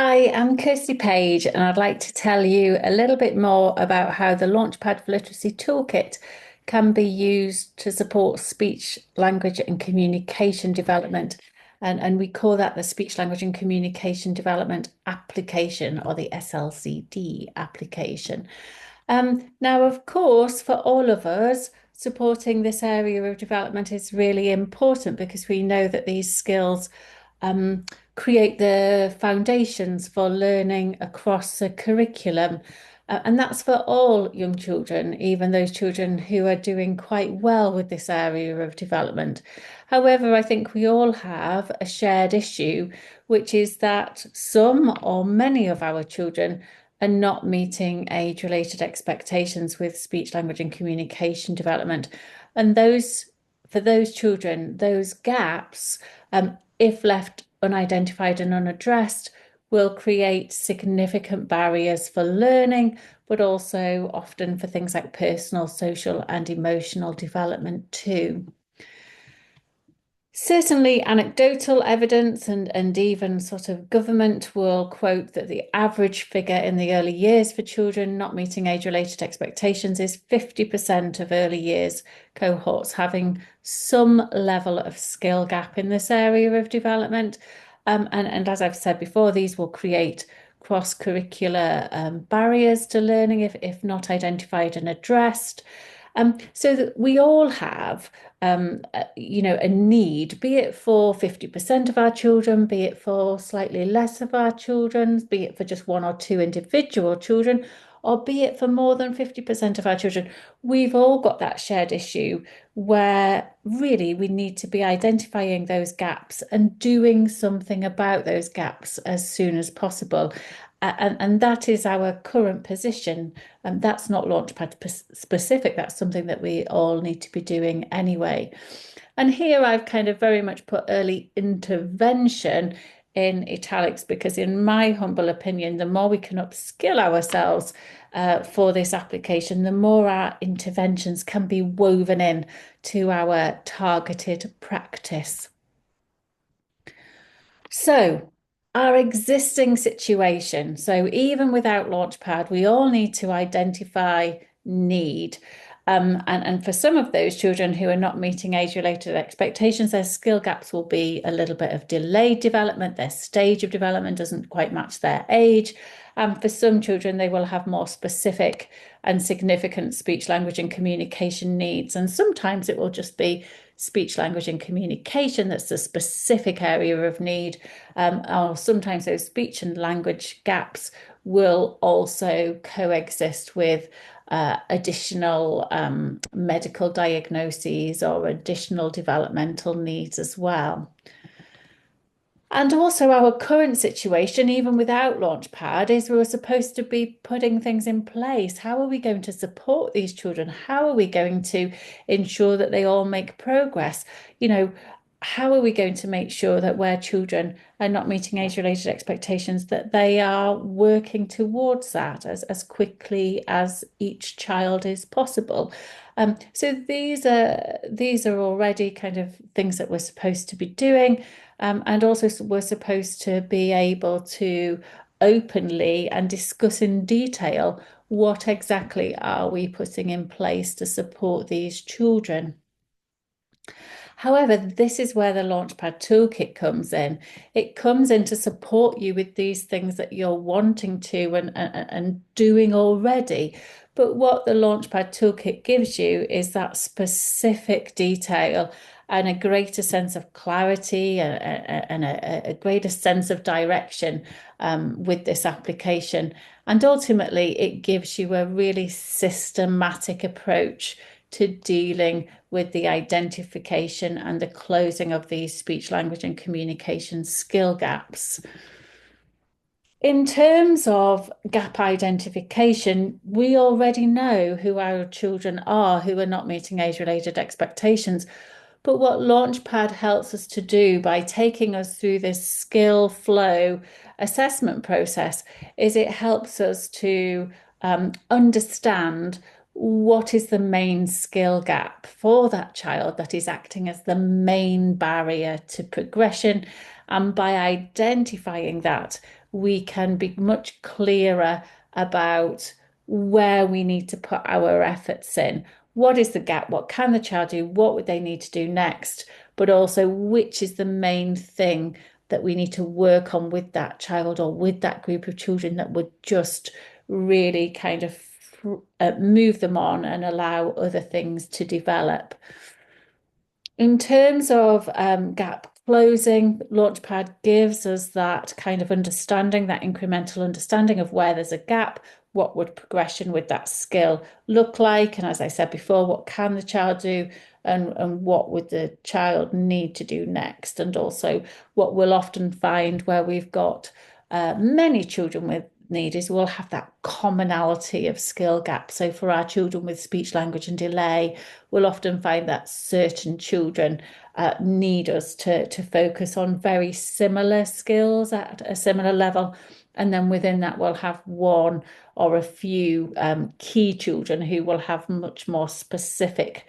Hi, I'm Kirsty Page, and I'd like to tell you a little bit more about how the Launchpad for Literacy Toolkit can be used to support speech, language, and communication development. And we call that the Speech, Language, and Communication Development Application, or the SLCD application. Now, of course, for all of us, supporting this area of development is really important because we know that these skills um, create the foundations for learning across a curriculum. And that's for all young children, even those children who are doing quite well with this area of development. However, I think we all have a shared issue, which is that some or many of our children are not meeting age-related expectations with speech, language, and communication development. And for those children, those gaps, if left unidentified and unaddressed, will create significant barriers for learning, but also often for things like personal, social, and emotional development too. Certainly, anecdotal evidence and even sort of government will quote that the average figure in the early years for children not meeting age-related expectations is 50% of early years cohorts having some level of skill gap in this area of development. And as I've said before, these will create cross-curricular barriers to learning if not identified and addressed. So that we all have a need, be it for 50% of our children, be it for slightly less of our children, be it for just one or two individual children, or be it for more than 50% of our children. We've all got that shared issue where really we need to be identifying those gaps and doing something about those gaps as soon as possible. And that is our current position. And that's not Launchpad specific. That's something that we all need to be doing anyway. And here I've kind of very much put early intervention in italics because, in my humble opinion, the more we can upskill ourselves for this application, the more our interventions can be woven in to our targeted practice. So, our existing situation. So, even without Launchpad, we all need to identify need. And for some of those children who are not meeting age-related expectations, their skill gaps will be a little bit of delayed development. Their stage of development doesn't quite match their age. For some children, they will have more specific and significant speech, language, and communication needs. And sometimes it will just be speech, language, and communication that's a specific area of need. Or sometimes those speech and language gaps will also coexist with additional medical diagnoses or additional developmental needs as well. And also our current situation, even without Launchpad, is we're supposed to be putting things in place. How are we going to support these children? How are we going to ensure that they all make progress? How are we going to make sure that where children are not meeting age-related expectations, that they are working towards that as quickly as each child is possible? So these are already kind of things that we're supposed to be doing. And also we're supposed to be able to openly and discuss in detail what exactly are we putting in place to support these children. However, this is where the Launchpad Toolkit comes in. It comes in to support you with these things that you're wanting to and doing already. But what the Launchpad Toolkit gives you is that specific detail and a greater sense of clarity and a greater sense of direction with this application. And ultimately, it gives you a really systematic approach to dealing with the identification and the closing of these speech, language, and communication skill gaps. In terms of gap identification, we already know who our children are who are not meeting age-related expectations. But what Launchpad helps us to do by taking us through this skill flow assessment process is it helps us to understand what is the main skill gap for that child that is acting as the main barrier to progression. And by identifying that, we can be much clearer about where we need to put our efforts in. What is the gap? What can the child do? What would they need to do next? But also, which is the main thing that we need to work on with that child or with that group of children that would just really kind of move them on and allow other things to develop. In terms of gap closing, Launchpad gives us that kind of understanding, that incremental understanding of where there's a gap, what would progression with that skill look like? And as I said before, what can the child do and what would the child need to do next? And also what we'll often find where we've got many children with need is we'll have that commonality of skill gap. So for our children with speech, language and delay, we'll often find that certain children need us to focus on very similar skills at a similar level. And then within that, we'll have one or a few key children who will have much more specific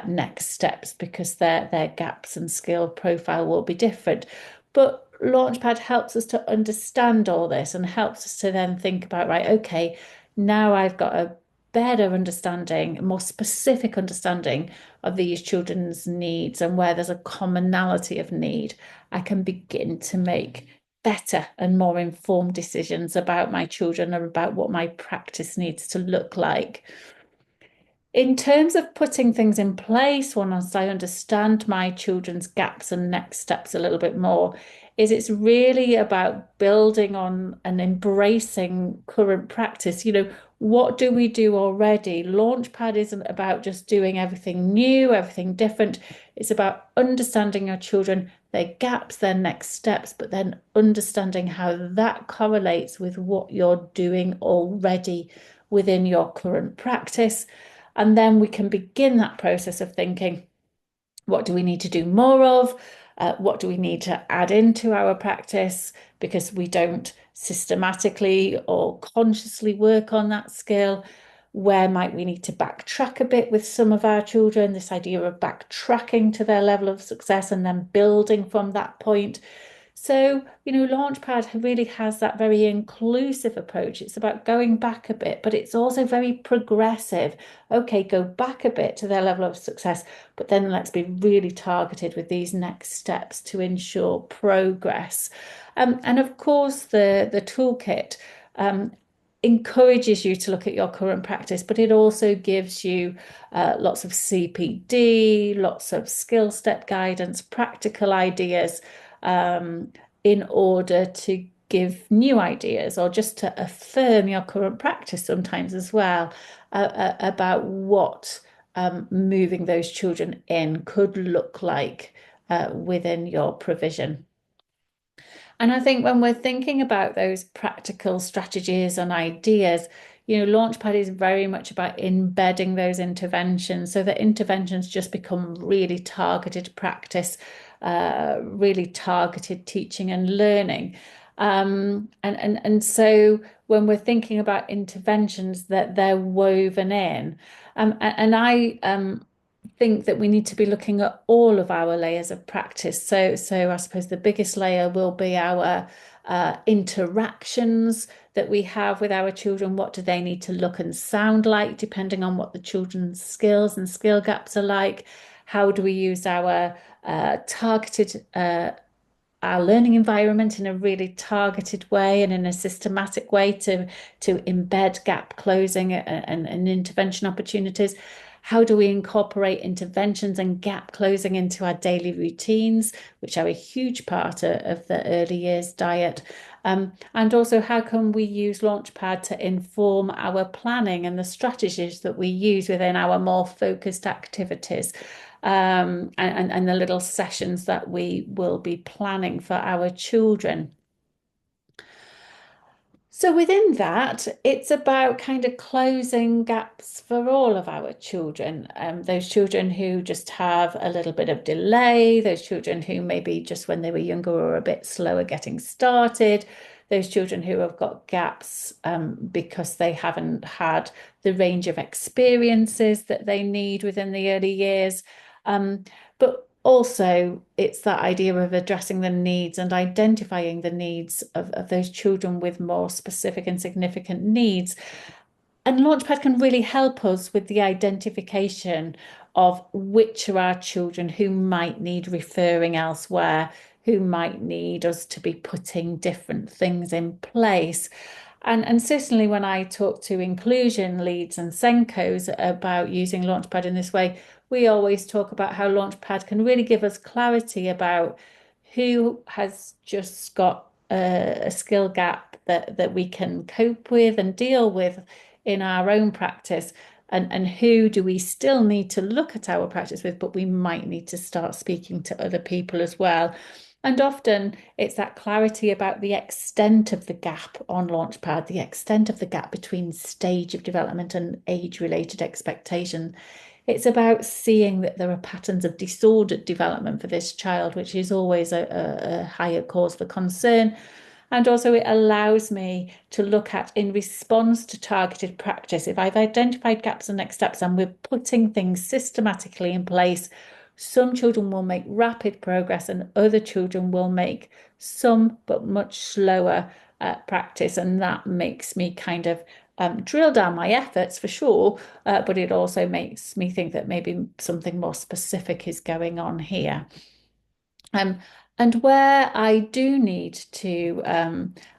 next steps because their gaps and skill profile will be different. But Launchpad helps us to understand all this and helps us to then think about, right, okay, now I've got a better understanding, a more specific understanding of these children's needs and where there's a commonality of need, I can begin to make better and more informed decisions about my children and about what my practice needs to look like. In terms of putting things in place, once I understand my children's gaps and next steps a little bit more, is it's really about building on and embracing current practice. What do we do already? Launchpad isn't about just doing everything new, everything different. It's about understanding your children, their gaps, their next steps, but then understanding how that correlates with what you're doing already within your current practice. And then we can begin that process of thinking, what do we need to do more of? What do we need to add into our practice because we don't systematically or consciously work on that skill? Where might we need to backtrack a bit with some of our children? This idea of backtracking to their level of success and then building from that point. So, Launchpad really has that very inclusive approach. It's about going back a bit, but it's also very progressive. Okay, go back a bit to their level of success, but then let's be really targeted with these next steps to ensure progress. And of course, the toolkit encourages you to look at your current practice, but it also gives you lots of CPD, lots of skill step guidance, practical ideas in order to give new ideas or just to affirm your current practice sometimes as well about what moving those children in could look like within your provision. And I think when we're thinking about those practical strategies and ideas, Launchpad is very much about embedding those interventions so that interventions just become really targeted practice, really targeted teaching and learning. And so when we're thinking about interventions that they're woven in, and I think that we need to be looking at all of our layers of practice. So I suppose the biggest layer will be our interactions that we have with our children. What do they need to look and sound like, depending on what the children's skills and skill gaps are like? How do we use our targeted our learning environment in a really targeted way and in a systematic way to embed gap closing and intervention opportunities? How do we incorporate interventions and gap closing into our daily routines, which are a huge part of the early years diet? And also, how can we use Launchpad to inform our planning and the strategies that we use within our more focused activities? And the little sessions that we will be planning for our children. So within that, it's about kind of closing gaps for all of our children. Those children who just have a little bit of delay, those children who maybe just when they were younger were a bit slower getting started, those children who have got gaps because they haven't had the range of experiences that they need within the early years. But also, it's that idea of addressing the needs and identifying the needs of those children with more specific and significant needs. And Launchpad can really help us with the identification of which are our children who might need referring elsewhere, who might need us to be putting different things in place. And certainly when I talk to inclusion leads and Senkos about using Launchpad in this way, we always talk about how Launchpad can really give us clarity about who has just got a skill gap that we can cope with and deal with in our own practice, and who do we still need to look at our practice with, but we might need to start speaking to other people as well. And often it's that clarity about the extent of the gap on Launchpad, the extent of the gap between stage of development and age-related expectation. It's about seeing that there are patterns of disordered development for this child, which is always a higher cause for concern. And also it allows me to look at, in response to targeted practice, if I've identified gaps and next steps and we're putting things systematically in place, some children will make rapid progress and other children will make some but much slower practice. And that makes me kind of drill down my efforts for sure, but it also makes me think that maybe something more specific is going on here. Um, and where I do need to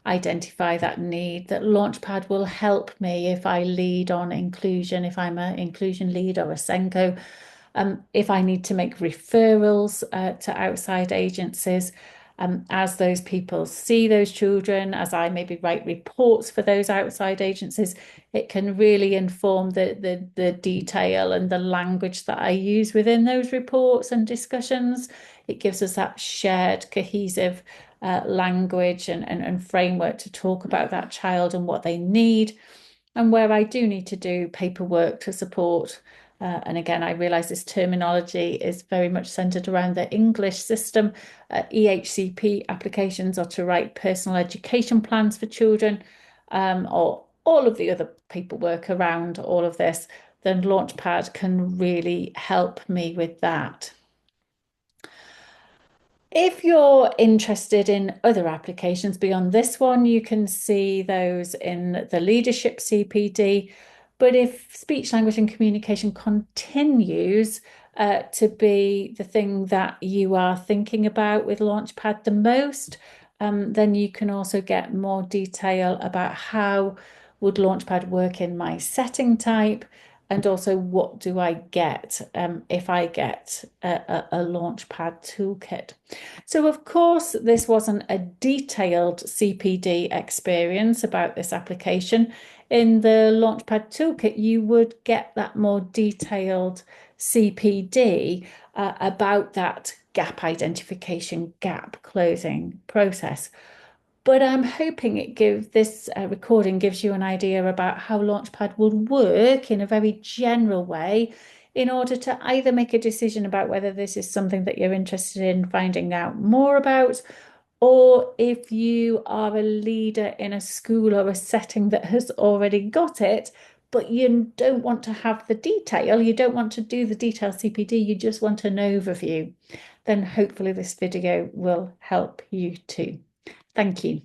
identify that need, that Launchpad will help me if I lead on inclusion, if I'm an inclusion lead or a Senko, if I need to make referrals to outside agencies, as those people see those children, as I maybe write reports for those outside agencies, it can really inform the detail and the language that I use within those reports and discussions. It gives us that shared cohesive language and framework to talk about that child and what they need. And where I do need to do paperwork to support, and again, I realise this terminology is very much centred around the English system. EHCP applications are to write personal education plans for children, or all of the other paperwork around all of this, then Launchpad can really help me with that. If you're interested in other applications beyond this one, you can see those in the leadership CPD. But if speech, language, and communication continues to be the thing that you are thinking about with Launchpad the most, then you can also get more detail about how would Launchpad work in my setting type, and also what do I get if I get a Launchpad toolkit. So of course, this wasn't a detailed CPD experience about this application. In the Launchpad toolkit, you would get that more detailed CPD about that gap identification, gap closing process. But I'm hoping this recording gives you an idea about how Launchpad would work in a very general way in order to either make a decision about whether this is something that you're interested in finding out more about, or if you are a leader in a school or a setting that has already got it, but you don't want to have the detail, you don't want to do the detailed CPD, you just want an overview, then hopefully this video will help you too. Thank you.